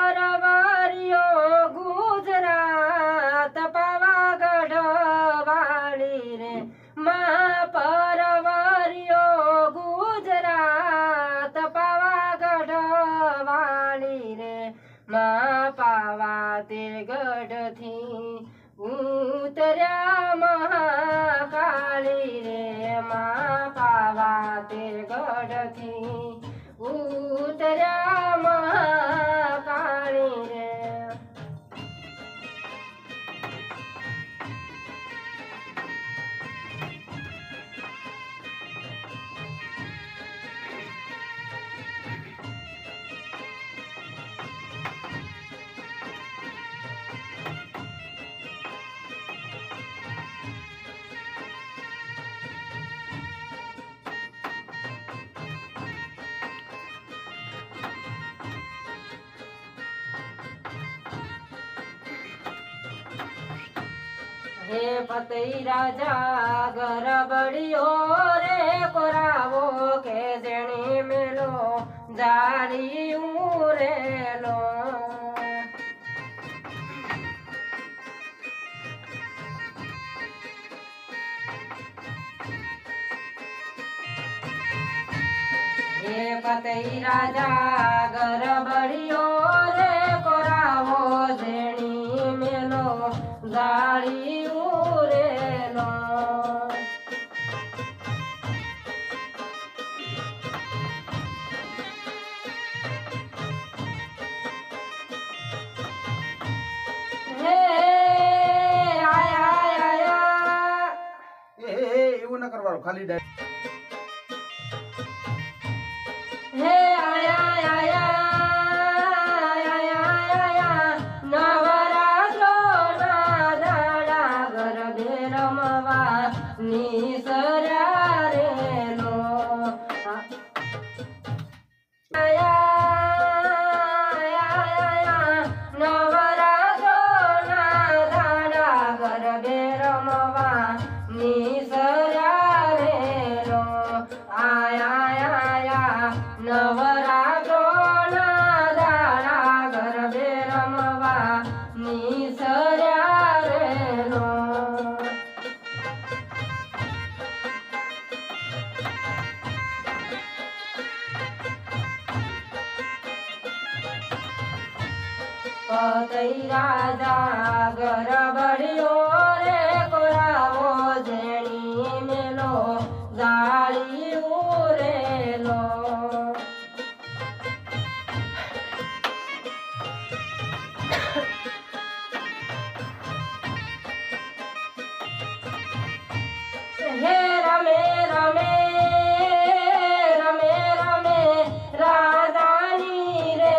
પરવારિયો ગુજરાત પાવાગઢ વાળી રે પરવારિયો ગુજરાત પાવાગઢ વાળી રે પાવા તે ગઢથી ઉતર્યા મહાકાળી રે પાવા તે ગઢથી ઉતર્યા મહાકાળી રે हे पतई राजा गरबड़ियो रे कोरावो के जणी मेलो जाली उरेलो हे पतई राजा गरबड़ियो रे कोरावो जणी मेलो जाली उरेलो हे आया आया ए એવું ન કરવાનું ખાલી हे आया आया निसर्या रे लो आया नवरात्रो ना दाडा गरबे रमवा निसर्या रे लो आया नवरात्रो ना दाडा गरबे रमवा निसर्या रे लो पतई राजा गरबड़ियो रे कोरावो जेणी मेलो जाली उरेलो हे रमे रमे रमे रमे राधानी रे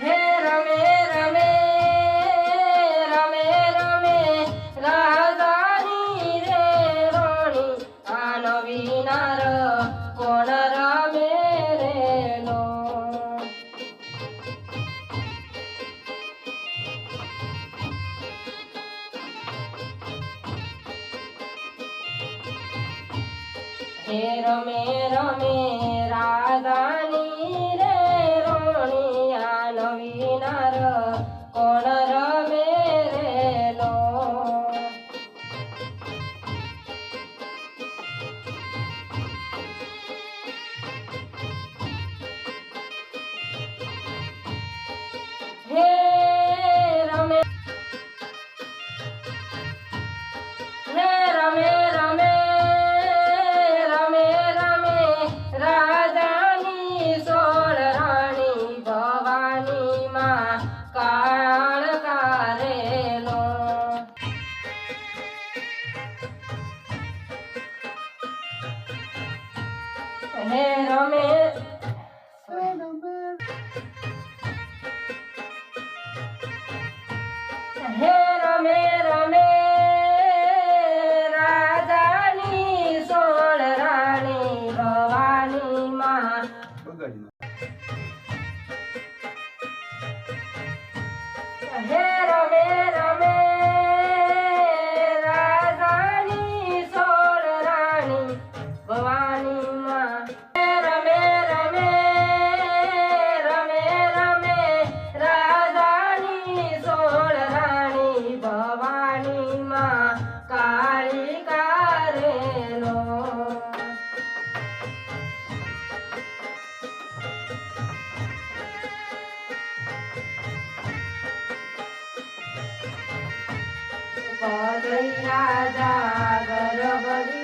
हे रमे रमे रमे रमे राधानी रे रोणी आनो विनार कोण रमे रे लो हे रमे रमे राधानी रे रोणी आनो विनार कोण रमे रे लो हे रमे हे रमे रमे रमे रमे राजानी सोळ राणी भवानी मा काळ कारेलो हे रमे हे रमे रमे राजानी सोळ राणी भवानी मा हे रमे रमे राजा પતૈયા જાગર બળી